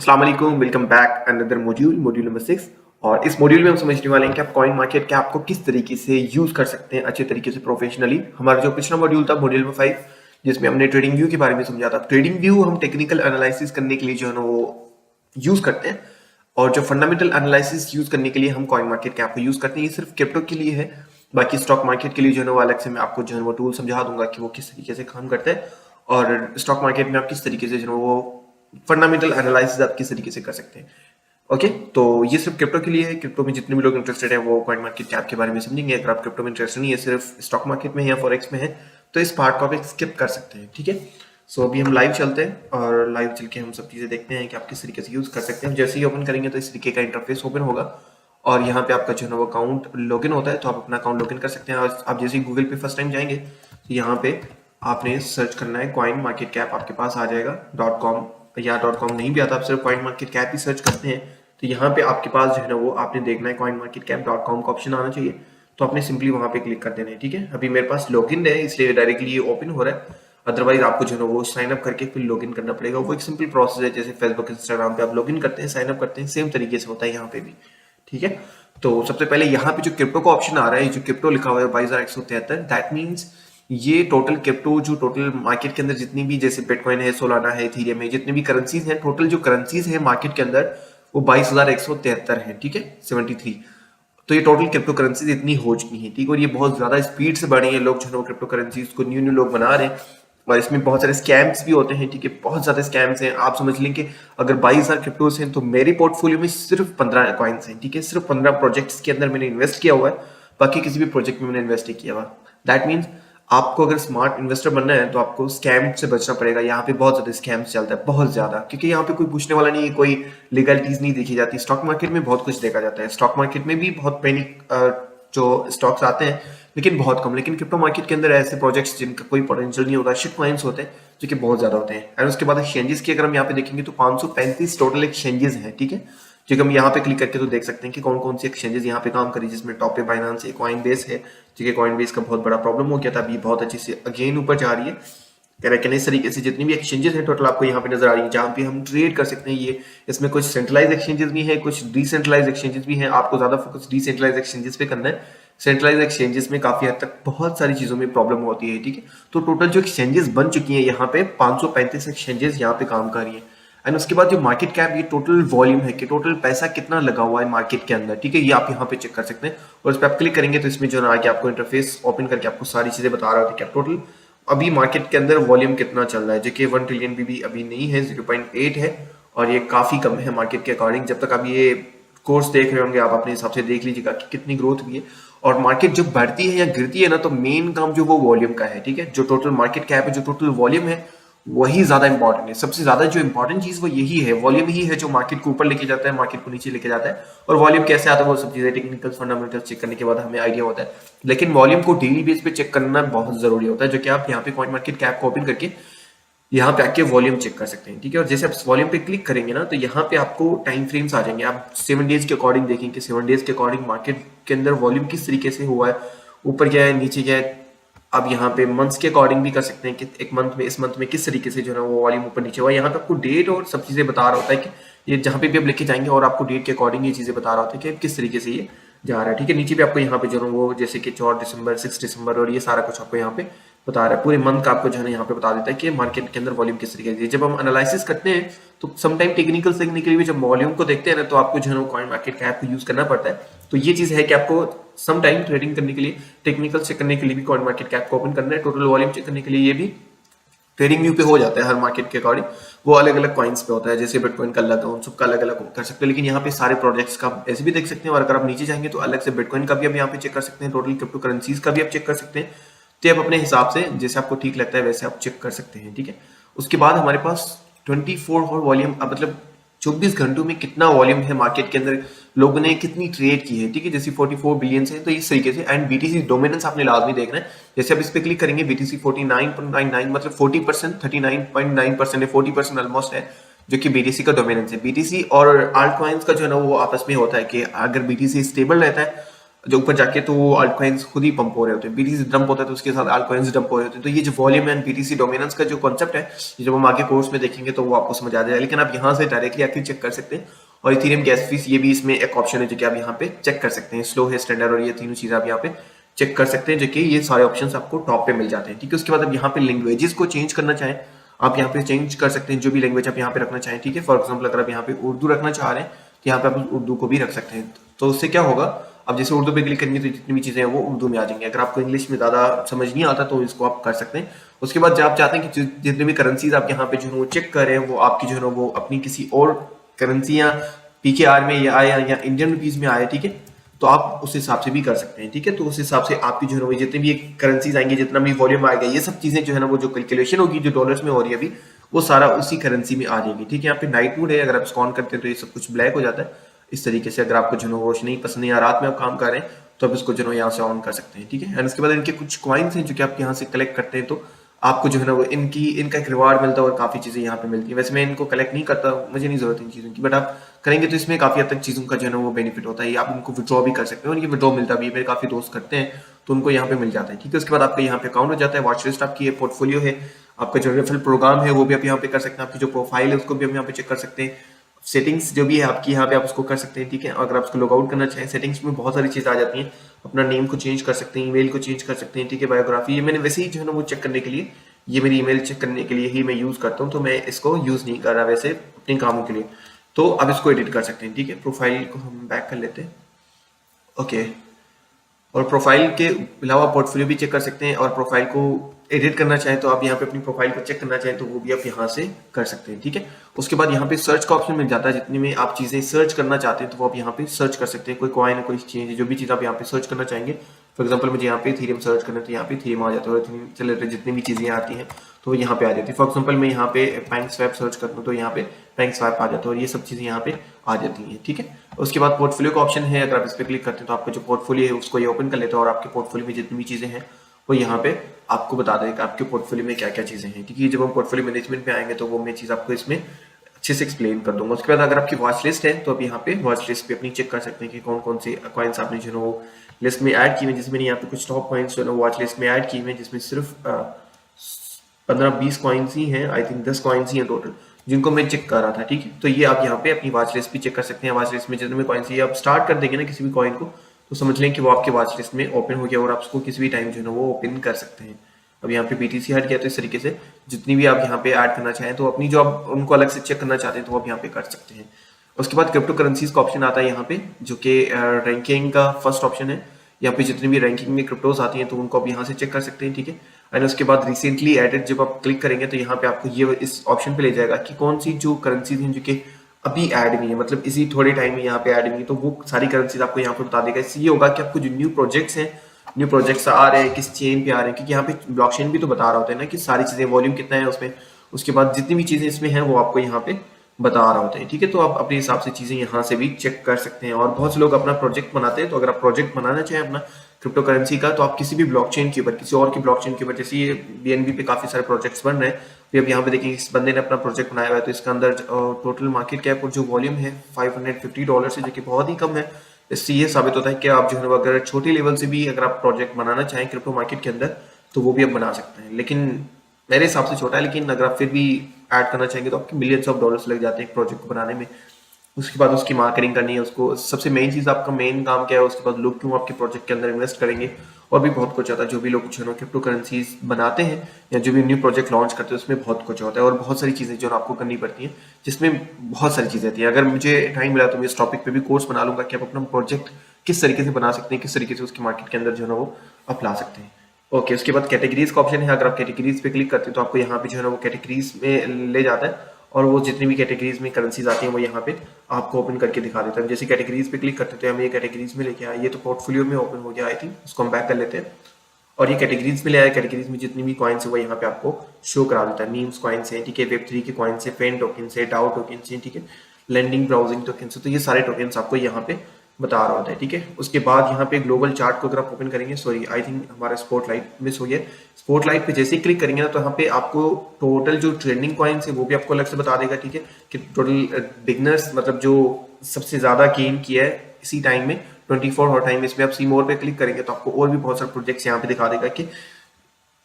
अस्सलाम वालेकुम, welcome back another module number 6। और इस मॉड्यूल में हम समझने वाले हैं कि आप कॉइन मार्केट कैप को किस तरीके से यूज कर सकते हैं अच्छे तरीके से प्रोफेशनली। हमारा जो पिछला मॉड्यूल था मॉड्यूल नंबर 5, जिसमें हमने ट्रेडिंग व्यू के बारे में समझा था। ट्रेडिंग व्यू हम टेक्निकल एनालिसिस करने के लिए जो है ना वो यूज करते हैं, और जो फंडामेंटल एनालिसिस यूज करने के लिए हम कॉइन मार्केट कैप को यूज करते हैं। ये सिर्फ क्रिप्टो के लिए है, बाकी स्टॉक मार्केट के लिए जो है ना वो अलग से मैं आपको जो है वो टूल समझा दूंगा कि वो किस तरीके से काम करता है, और स्टॉक मार्केट में आप किस तरीके से जो है वो फंडामेंटल एनालिसिस आप किस तरीके से कर सकते हैं। ओके, तो ये सिर्फ क्रिप्टो के लिए है। क्रिप्टो में जितने भी लोग इंटरेस्टेड है वो कॉइन मार्केट कैप के बारे में समझेंगे। अगर आप क्रिप्टो में इंटरेस्टेड नहीं है, सिर्फ स्टॉक मार्केट में है या फॉरेक्स में है, तो इस पार्ट को आप स्किप कर सकते हैं। ठीक है, सो अभी हम लाइव चलते हैं और लाइव चल के हम सब चीज़ें देखते हैं कि आप किस तरीके से यूज़ कर सकते हैं। जैसे ही ओपन करेंगे तो इस तरीके का इंटरफेस ओपन होगा, और यहाँ पे आपका जो है ना वो अकाउंट लॉगिन होता है, तो आप अपना अकाउंट लॉगिन कर सकते हैं। और आप जैसे ही गूगल पे फर्स्ट टाइम जाएंगे तो यहाँ पे आपने सर्च करना है कॉइन मार्केट कैप, आपके पास आ जाएगा .com, या .com नहीं भी आता, आप सिर्फ कॉइन मार्केट कैप ही सर्च करते हैं तो यहाँ पे आपके पास जो है ना वो आपने देखना है कॉइन मार्केट कैप .com का ऑप्शन आना चाहिए। तो आपने सिंपली वहाँ पे क्लिक कर देना है। ठीक है, अभी मेरे पास लॉगिन है इसलिए डायरेक्टली ये ओपन हो रहा है, अदरवाइज आपको जो है ना वो साइन अप करके फिर लॉगिन करना पड़ेगा। वो एक सिंपल प्रोसेस है, जैसे फेसबुक इंस्टाग्राम पे आप लॉगिन करते हैं, साइन अप करते हैं, सेम तरीके से होता है यहाँ पे भी। ठीक है, तो सबसे पहले यहाँ पे जो क्रिप्टो का ऑप्शन आ रहा है, जो क्रिप्टो लिखा हुआ है 22,173, दैट मीन्स ये टोटल क्रिप्टो जो टोटल मार्केट के अंदर जितनी भी, जैसे बिटकॉइन है, सोलाना है, इथेरियम है, जितनी भी करेंसीज हैं, टोटल जो करेंसीज है मार्केट के अंदर वो 22,173 है। ठीक है, 73। तो ये टोटल क्रिप्टो करेंसीज इतनी हो चुकी है। ठीक है, और ये बहुत ज्यादा स्पीड से बढ़ रही है। लोग जो है क्रिप्टो करेंसीज को न्यू लोग बना रहे हैं, और इसमें बहुत सारे स्कैम्स भी होते हैं। ठीक है, बहुत ज्यादा स्कैम्स हैं। आप समझ लें कि अगर 22,000 क्रिप्टोस हैं तो मेरे पोर्टफोलियो में सिर्फ 15 कॉइन्स हैं। ठीक है, सिर्फ 15 प्रोजेक्ट्स के अंदर मैंने इन्वेस्ट किया हुआ है, बाकी किसी भी प्रोजेक्ट में मैंने इन्वेस्ट नहीं किया हुआ। दैट मीन्स आपको अगर स्मार्ट इन्वेस्टर बनना है तो आपको स्कैम से बचना पड़ेगा। यहाँ पे बहुत ज्यादा स्कैम्स चलता है, बहुत ज्यादा, क्योंकि यहाँ पे कोई पूछने वाला नहीं है, कोई लीगलिटीज नहीं देखी जाती। स्टॉक मार्केट में बहुत कुछ देखा जाता है, स्टॉक मार्केट में भी बहुत पैनिक जो स्टॉक्स आते हैं, लेकिन बहुत कम। लेकिन क्रिप्टो मार्केट के अंदर ऐसे प्रोजेक्ट्स जिनका कोई पोटेंशियल नहीं होता, शिट कॉइन्स होते हैं, जो कि बहुत ज्यादा होते हैं। एंड उसके बाद एक्सचेंजेस की अगर हम यहाँ पे देखेंगे तो 535 टोटल एक्सचेंजेस हैं। ठीक है, जो कि हम यहाँ पे क्लिक करके तो देख सकते हैं कि कौन कौन सी एक्सचेंजेस यहाँ पे काम करी, जिसमें टॉप पे बाइनेंस है, कॉइनबेस है। ठीक है, कॉइनबेस का बहुत बड़ा प्रॉब्लम हो गया था, अभी बहुत अच्छी से अगेन ऊपर जा रही है। लेकिन इस तरीके से जितनी भी एक्सचेंजेस हैं टोटल आपको यहाँ पे नजर आ रही है, जहाँ पे हम ट्रेड कर सकते हैं। ये इसमें कुछ सेंट्रलाइज एक्सचेंजेस भी है, कुछ डिसेंट्रलाइज एक्सचेंजेस भी हैं। आपको ज्यादा फोकस डिसेंट्रलाइज एक्सचेंजेस पे करना है। सेंट्रलाइज एक्सचेंजेस में काफी हद तक बहुत सारी चीजों में प्रॉब्लम होती है। ठीक है, तो टोटल जो एक्सचेंजेस बन चुकी है यहाँ पे 535 एक्सचेंजेस यहाँ पे काम कर रही है। एंड उसके बाद जो मार्केट कैप, ये टोटल वॉल्यूम है कि टोटल पैसा कितना लगा हुआ है मार्केट के अंदर। ठीक है, ये आप यहाँ पे चेक कर सकते हैं, और इस पर आप क्लिक करेंगे तो इसमें जो है आगे आपको इंटरफेस ओपन करके आपको सारी चीजें बता रहा होता है कि टोटल अभी मार्केट के अंदर वॉल्यूम कितना चल रहा है, जो कि 1 ट्रिलियन भी अभी नहीं है, 0.8 है, और ये काफी कम है मार्केट के अकॉर्डिंग। जब तक आप ये कोर्स देख रहे होंगे आप अपने हिसाब से देख लीजिएगा कि कितनी ग्रोथ हुई है। और मार्केट जब बढ़ती है या गिरती है ना, तो मेन काम जो वो वॉल्यूम का है। ठीक है, जो टोटल मार्केट कैप है, जो टोटल वॉल्यूम है, वही ज्यादा इंपॉर्टेंट है। सबसे ज्यादा जो इंपॉर्टेंट चीज वो यही है, वॉल्यूम ही है जो मार्केट को ऊपर लेके जाता है, मार्केट को नीचे लेके जाता है। और वॉल्यूम कैसे आता है वो सब चीजें टेक्निकल फंडामेंटल चेक करने के बाद हमें आइडिया होता है। लेकिन वॉल्यूम को डेली बेस पे चेक करना बहुत जरूरी होता है, जो कि आप यहाँ पे कॉइन मार्केट कैप को ओपन करके यहाँ पे आके वॉल्यूम चेक कर सकते हैं। ठीक है, और जैसे आप वॉल्यूम पे क्लिक करेंगे ना, तो यहाँ पे आपको टाइम फ्रेम्स आ जाएंगे। आप 7 डेज के अकॉर्डिंग देखेंगे, 7 डेज के अकॉर्डिंग मार्केट के अंदर वॉल्यूम किस तरीके से हुआ है, ऊपर क्या है, नीचे क्या है। आप यहाँ पे मंथ्स के अकॉर्डिंग भी कर सकते हैं कि एक मंथ में, इस मंथ में किस तरीके से जो है वो वॉल्यूम ऊपर नीचे हुआ। यहाँ पे आपको डेट और सब चीजें बता रहा होता है कि ये जहाँ पे भी आप लिखे जाएंगे, और आपको डेट के अकॉर्डिंग ये चीजें बता रहा होता है कि किस तरीके से ये जा रहा है। ठीक है, नीचे भी आपको यहाँ पे जो है वो जैसे कि 4 दिसंबर, 6 दिसंबर, और ये सारा कुछ आपको यहाँ पे बता रहा है। पूरे मंथ का आपको जो है यहाँ पे बता देता है कि मार्केट के अंदर वॉल्यूम किस तरीके से। जब हम एनालिसिस करते हैं तो समटाइम टेक्निकल सीखने के लिए भी जब वॉल्यूम को देखते हैं ना, तो आपको जो है कॉइन मार्केट कैप को यूज करना पड़ता है। तो ये चीज है कि आपको समटाइम ट्रेडिंग करने के लिए, टेक्निकल चेक करने के लिए भी कॉइन मार्केट कैप को ओपन करना है, टोटल वॉल्यूम चेक करने के लिए ये भी ट्रेडिंग व्यू पे हो जाता है। हर मार्केट के अकॉर्डिंग वो अलग अलग कॉइन्स पे होता है, जैसे बिटकॉइन का अलग है, उन सबका अलग अलग कर सकते हैं। लेकिन यहाँ पे सारे प्रोजेक्ट्स का ऐसे भी देख सकते हैं, और अगर आप नीचे जाएंगे तो अलग से बिटकॉइन का भी आप यहाँ पे चेक कर सकते हैं, टोटल क्रिप्टो करेंसीज का भी आप चेक कर सकते हैं। तो आप अपने हिसाब से जैसे आपको ठीक लगता है वैसे आप चेक कर सकते हैं। ठीक है, उसके बाद हमारे पास 24 और वॉल्यूम, मतलब 24 घंटों में कितना वॉल्यूम है मार्केट के अंदर, लोगों ने कितनी ट्रेड की है। ठीक है, जैसे 44 बिलियन है, तो इस तरीके से। एंड बीटीसी डोमिनेंस आपने लाजमी देखना है। जैसे आप इस पे क्लिक करेंगे, बीटीसी 49.99, मतलब 40%, 39.9% है, 40% ऑलमोस्ट है, जो कि बीटीसी का डोमिनेंस है। बीटीसी और आल्ट कॉइन्स का जो है ना वो आपस में होता है कि अगर बीटीसी स्टेबल रहता है, जो ऊपर जाके तो वो अल्ट कॉइन्स खुद ही पंप हो रहे होते हैं, बीटीसी डंप होता है तो उसके साथ अल्ट कॉइन्स डंप हो रहे होते हैं। तो ये जो वॉल्यूम एंड बीटीसी डोमिनेंस का जो कॉन्सेप्ट है, जब हम आगे कोर्स में देखेंगे तो वो आपको समझ आ जाएगा, लेकिन आप यहाँ से डायरेक्टली आके चेक कर सकते हैं। और इथेरियम गैस फीस ये भी इसमें एक ऑप्शन है जो कि आप यहाँ पे चेक कर सकते हैं, स्लो है, स्टैंडर्ड, और ये तीनों चीजें आप यहाँ पे चेक कर सकते हैं, जो कि ये सारे ऑप्शंस आपको टॉप पे मिल जाते हैं। ठीक है, उसके बाद अब यहाँ पे लैंग्वेजेस को चेंज करना चाहें, आप यहाँ पे चेंज कर सकते हैं, जो भी लैंग्वेज आप यहाँ पे रखना चाहें। ठीक है, फॉर एग्जाम्पल अगर आप यहाँ पे उर्दू रखना चाह रहे हैं तो यहाँ पे आप उर्दू को भी रख सकते हैं। तो उससे क्या होगा, अब जैसे उर्दू पे क्लिक करेंगे तो जितनी भी चीजें हैं वो उर्दू में आ जाएंगी। अगर आपको इंग्लिश में ज्यादा समझ नहीं आता तो इसको आप कर सकते हैं। उसके बाद जब आप चाहते हैं कि जितने भी करेंसीज आप यहाँ पे जो है वो चेक कर रहे हैं वो आपकी जो है वो अपनी किसी और करेंसी या पीकेआर में या आए या इंडियन रुपीज में आए, ठीक है, तो आप उस हिसाब से भी कर सकते हैं। ठीक है, तो उस हिसाब से आपकी जो है वो जितनी भी करेंसीज आएंगी, जितना भी वॉल्यूम आएगा, ये सब चीजें जो है ना वो जो कैलकुलेशन होगी जो डॉलर्स में हो रही है अभी, वो सारा उसी करेंसी में आ जाएगी। ठीक है, यहाँ पे नाइट मोड है, अगर आप इसको ऑन करते हैं तो ये सब कुछ ब्लैक हो जाता है। इस तरीके से अगर आपको जो है रोशनी पसंद है या रात में आप काम कर रहे हैं तो आप इसको जो है यहाँ से ऑन कर सकते हैं। ठीक है, एंड उसके बाद इनके कुछ कॉइन्स हैं जो कि आप यहाँ से कलेक्ट करते हैं तो आपको जो है ना वो इनका एक रिवार्ड मिलता है और काफी चीजें यहाँ पे मिलती है। वैसे मैं इनको कलेक्ट नहीं करता, मुझे नहीं जरूरत इन चीजों की, बट आप करेंगे तो इसमें काफी हद तक चीजों का जो है ना वो बेनिफिट होता है। आप इनको विड्रॉ भी कर सकते हैं और ये विड्रॉ मिलता भी है, मेरे काफी दोस्त करते हैं तो उनको यहाँ पे मिल जाता है। ठीक है, उसके बाद आपका यहाँ पे अकाउंट हो जाता है, वॉच लिस्ट आपकी है, पोर्टफोलियो है, आपका जो रेफरल प्रोग्राम है वो भी आप यहाँ पे कर सकते हैं, आपकी जो प्रोफाइल है उसको भी हम यहाँ पे चेक कर सकते हैं, सेटिंग्स जो भी है आपकी यहाँ पे आप उसको कर सकते हैं। ठीक है, अगर आप उसको लॉग आउट करना चाहें, सेटिंग्स में बहुत सारी चीजें आ जाती हैं, अपना नेम को चेंज कर सकते हैं, ईमेल को चेंज कर सकते हैं। ठीक है, बायोग्राफी, ये मैंने वैसे ही जो है ना वो चेक करने के लिए, ये मेरी ईमेल चेक करने के लिए ही मैं यूज करता हूँ, तो मैं इसको यूज नहीं कर रहा वैसे अपने कामों के लिए, तो अब इसको एडिट कर सकते हैं। ठीक है, प्रोफाइल को हम बैक कर लेते हैं। ओके, और प्रोफाइल के अलावा पोर्टफोलियो भी चेक कर सकते हैं, और प्रोफाइल को एडिट करना चाहें तो आप यहाँ पे अपनी प्रोफाइल को चेक करना चाहें तो वो भी आप यहाँ से कर सकते हैं। ठीक है, उसके बाद यहाँ पे सर्च का ऑप्शन मिल जाता है, जितनी में आप चीजें सर्च करना चाहते हैं तो वो आप यहाँ पे सर्च कर सकते हैं, कोई कॉइन है, कोई चेंज, जो भी चीज आप यहाँ पे सर्च करना चाहेंगे। फॉर एग्जाम्पल मुझे यहाँ पे थीरियम सर्च करना है तो यहाँ पे थीरियम आ जाता है, और चले जितनी भी चीजें आती हैं तो वो यहाँ पे आ जाती है। फॉर एग्जाम्पल मैं यहाँ पे बैंक स्वैप सर्च करता हूँ तो यहाँ पे बैंक स्वैप आ जाता है, और ये सब चीजें यहाँ पे आ जाती हैं। ठीक है, उसके बाद पोर्टफोलियो का ऑप्शन है, अगर आप इस पर क्लिक करते हैं तो आपका जो पोर्टफोलियो है उसको ये ओपन कर लेता है, और आपके पोर्टफोलियो में जितनी भी चीजें हैं वो यहाँ पे आपको बता देगा आपके पोर्टफोलियो में क्या क्या चीजें हैं। ठीक है, जब हम पोर्टफोलियो मैनेजमेंट में आएंगे तो वो मैं चीज आपको इसमें अच्छे से एक्सप्लेन कर दूंगा। उसके बाद अगर आपकी वॉच लिस्ट है तो आप यहाँ पे वॉच लिस्ट पे अपनी चेक कर सकते हैं कि कौन कौन से कॉइन्स आपने जो है वो लिस्ट में ऐड किए हैं। जिसमें यहाँ पे कुछ टॉप कॉइन्स जो है वॉच लिस्ट में ऐड किए हैं, जिसमें सिर्फ 15-20 कॉइन्स ही हैं, आई थिंक 10 कॉइन्स ही हैं टोटल, जिनको मैं चेक कर रहा था। ठीक है, तो ये आप यहाँ पे अपनी वॉच लिस्ट भी चेक कर सकते हैं। वॉच लिस्ट में जितने भी कॉइन्स, ये आप स्टार्ट कर देंगे ना किसी भी कॉइन को तो समझ लें कि वो आपके वॉच लिस्ट में ओपन हो गया, और आप उसको किसी भी टाइम जो है वो ओपन कर सकते हैं। अब यहाँ पे बीटीसी हट गया, तो इस तरीके से जितनी भी आप यहाँ पे ऐड करना चाहें तो अपनी जो आप उनको अलग से चेक करना चाहते हैं तो आप यहाँ पे कर सकते हैं। उसके बाद क्रिप्टो करेंसीज का ऑप्शन आता है यहाँ पे, जो कि रैंकिंग का फर्स्ट ऑप्शन है। यहाँ पे जितनी भी रैंकिंग में क्रिप्टोज आती हैं तो उनको आप यहाँ से चेक कर सकते हैं। ठीक है, एंड उसके बाद रिसेंटली एडेड जब आप क्लिक करेंगे तो यहाँ पे आपको ये इस ऑप्शन पे ले जाएगा कि कौन सी जो करेंसीज हैं जो कि अभी ऐड हुई है, मतलब इसी थोड़े टाइम में यहाँ पे ऐड हुई है, तो वो सारी करेंसीज आपको यहाँ पे बता देगा। इससे ये होगा कि आपको जो न्यू प्रोजेक्ट्स हैं, न्यू प्रोजेक्ट्स आ रहे हैं, किस चेन पे आ रहे हैं, क्योंकि यहाँ पे ब्लॉकचेन भी तो बता रहा होता है ना कि सारी चीजें, वॉल्यूम कितना है उसमें, उसके बाद जितनी भी चीजें इसमें हैं वो आपको यहाँ पे बता रहा होता है। ठीक है, तो आप अपने हिसाब से चीजें यहाँ से भी चेक कर सकते हैं। और बहुत से लोग अपना प्रोजेक्ट बनाते हैं, तो अगर आप प्रोजेक्ट बनाना चाहें अपना क्रिप्टो करेंसी का, तो आप किसी भी ब्लॉकचेन के ऊपर, किसी और की ब्लॉकचेन के ऊपर, जैसे ये बीएनबी पे काफी सारे प्रोजेक्ट्स बन रहे हैं, तो अब यहाँ पे देखिए इस बंदे ने अपना प्रोजेक्ट बनाया हुआ है, तो इसका अंदर टोटल मार्केट कैप और जो वॉल्यूम है $550 से, जो कि बहुत ही कम है। इससे ये साबित होता है कि आप जो है अगर छोटे लेवल से भी अगर आप प्रोजेक्ट बनाना चाहें क्रिप्टो मार्केट के अंदर तो वो भी आप बना सकते हैं। लेकिन मेरे हिसाब से छोटा है, लेकिन अगर आप फिर भी ऐड करना चाहेंगे तो आपके मिलियंस ऑफ डॉलर्स लग जाते हैं एक प्रोजेक्ट को बनाने में। उसके बाद उसकी मार्केटिंग करनी है, उसको सबसे मेन चीज, आपका मेन काम क्या है, उसके बाद लोग क्यों आपके प्रोजेक्ट के अंदर इन्वेस्ट करेंगे, और भी बहुत कुछ होता है। जो भी लोग जो है क्रिप्टो करेंसीज बनाते हैं या जो भी न्यू प्रोजेक्ट लॉन्च करते हैं उसमें बहुत कुछ होता है, और बहुत सारी चीजें जो आपको करनी पड़ती हैं, जिसमें बहुत सारी चीजें होती हैं। अगर मुझे टाइम मिला तो मैं इस टॉपिक पे भी कोर्स बना लूंगा कि आप अपना प्रोजेक्ट किस तरीके से बना सकते हैं, किस तरीके से उसके मार्केट के अंदर जो है वो आप ला सकते हैं। ओके, उसके बाद कैटेगरीज का ऑप्शन है, अगर आप कैटेगरीज पे क्लिक करते हैं तो आपको यहाँ पे जो है वो कैटेगरीज में ले जाता है, और वो जितनी भी कैटेगरीज में करेंसीज आती हैं वो यहाँ पे आपको ओपन करके दिखा देता है। जैसे कैटेगरीज पे क्लिक करते हैं तो हमें ये कैटेगरीज में लेके आया, ये तो पोर्टफोलियो में ओपन हो गया आई थिंक, उसको हम बैक कर लेते हैं, और ये कैटेगरीज में ले आया। कैटेगरीज में जितनी भी कॉइन्स है वो यहाँ पे आपको शो करा देता है। मीम्स कॉइन्स है, ठीक है, वेब3 के कॉइन्स है, फेन टोकन्स है, डाउ टोकन्स है, ठीक है, लेंडिंग ब्राउजिंग टोकन्स है, तो ये सारे टोकन्स आपको यहाँ पे बता रहा होता है। ठीक है, उसके बाद यहाँ पे ग्लोबल चार्ट को अगर आप ओपन करेंगे, सॉरी आई थिंक हमारा स्पॉटलाइट मिस हो गया, स्पॉटलाइट पे जैसे ही क्लिक करेंगे ना तो यहाँ पे आपको टोटल जो ट्रेंडिंग कॉइन्स है वो भी आपको अलग से बता देगा। ठीक है, कि टोटल बिगनर्स मतलब जो सबसे ज्यादा गेन किया है इसी टाइम में 24 हॉट टाइम, इसमें आप सी मोर पे क्लिक करेंगे तो आपको और भी बहुत सारे प्रोजेक्ट्स यहाँ पे दिखा देगा कि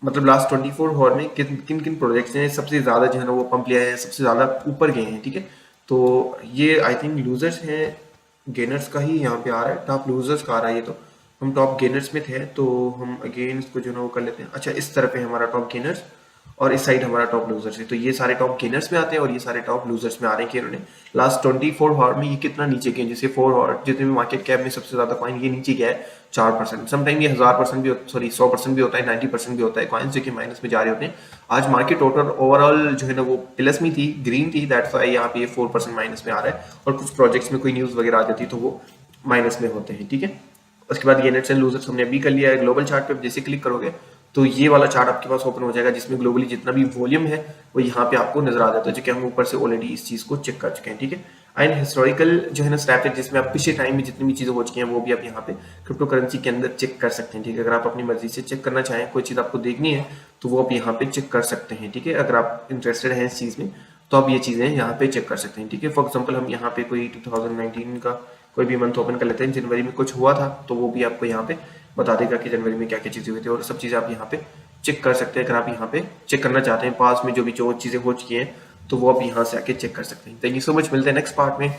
मतलब लास्ट 24 हॉर में किन किन किन प्रोजेक्ट्स ने सबसे ज़्यादा जो है ना वो पंप लिया है, सबसे ज़्यादा ऊपर गए हैं, ठीक है। तो ये आई थिंक लूजर्स हैं, गेनर्स का ही यहाँ पे आ रहा है, टॉप लूजर्स का आ रहा है। ये तो हम टॉप गेनर्स में थे, तो हम अगेन इसको जो है ना वो कर लेते हैं। अच्छा, इस तरफ है हमारा टॉप गेनर्स और इस साइड हमारा टॉप लूजर्स है। तो ये सारे टॉप गेनर्स में आते हैं और ये सारे टॉप लूजर्स में आ रहे हैं कि इन्होंने लास्ट 24 हॉर में ये कितना नीचे गए। जैसे 4 हॉर जितने भी मार्केट कैप में सबसे ज्यादा कॉइन ये नीचे गया है 4%। समटाइम ये 1000% भी, सॉरी 100% भी होता है, 90% भी होता है कॉइन्स जो कि माइनस में जा रहे होते हैं। आज मार्केट टोटल ओवरऑल जो है ना वो प्लस में थी, ग्रीन थी, दैट्स व्हाई यहाँ पे ये 4% माइनस में आ रहा है। और कुछ प्रोजेक्ट्स में कोई न्यूज वगैरह आ जाती है तो वो माइनस में होते हैं, ठीक है। उसके बाद गेनर्स एंड लूजर्स हमने अभी कर लिया है। ग्लोबल चार्ट पे जैसे क्लिक करोगे तो ये वाला चार्ट आपके पास ओपन हो जाएगा जिसमें ग्लोबली जितना भी वॉल्यूम है वो यहाँ पे आपको नजर आ जाता है, जो कि हम ऊपर से ऑलरेडी इस चीज को चेक कर चुके हैं, ठीक है। एंड हिस्टोरिकल जो है ना स्नैपचैट, जिसमें आप पिछले टाइम में जितनी भी चीजें हो चुकी हैं वो भी आप यहाँ पे क्रिप्टो करेंसी के अंदर चेक कर सकते हैं, ठीक है। अगर आप अपनी मर्जी से चेक करना चाहें, कोई चीज आपको देखनी है तो वो आप यहाँ पे चेक कर सकते हैं, ठीक है। अगर आप इंटरेस्टेड हैं इस चीज में तो आप ये चीजें यहाँ पे चेक कर सकते हैं, ठीक है। फॉर एग्जाम्पल हम यहाँ पे कोई 2019 का कोई भी मंथ ओपन कर लेते हैं, जनवरी में कुछ हुआ था तो वो भी आपको यहाँ पे बता देगा कि जनवरी में क्या क्या चीजें हुई थी और सब चीजें आप यहाँ पे चेक कर सकते हैं। अगर आप यहाँ पे चेक करना चाहते हैं पास में जो भी जो चीजें हो चुकी हैं तो वो आप यहाँ से आके चेक कर सकते हैं। थैंक यू सो मच, मिलते हैं नेक्स्ट पार्ट में।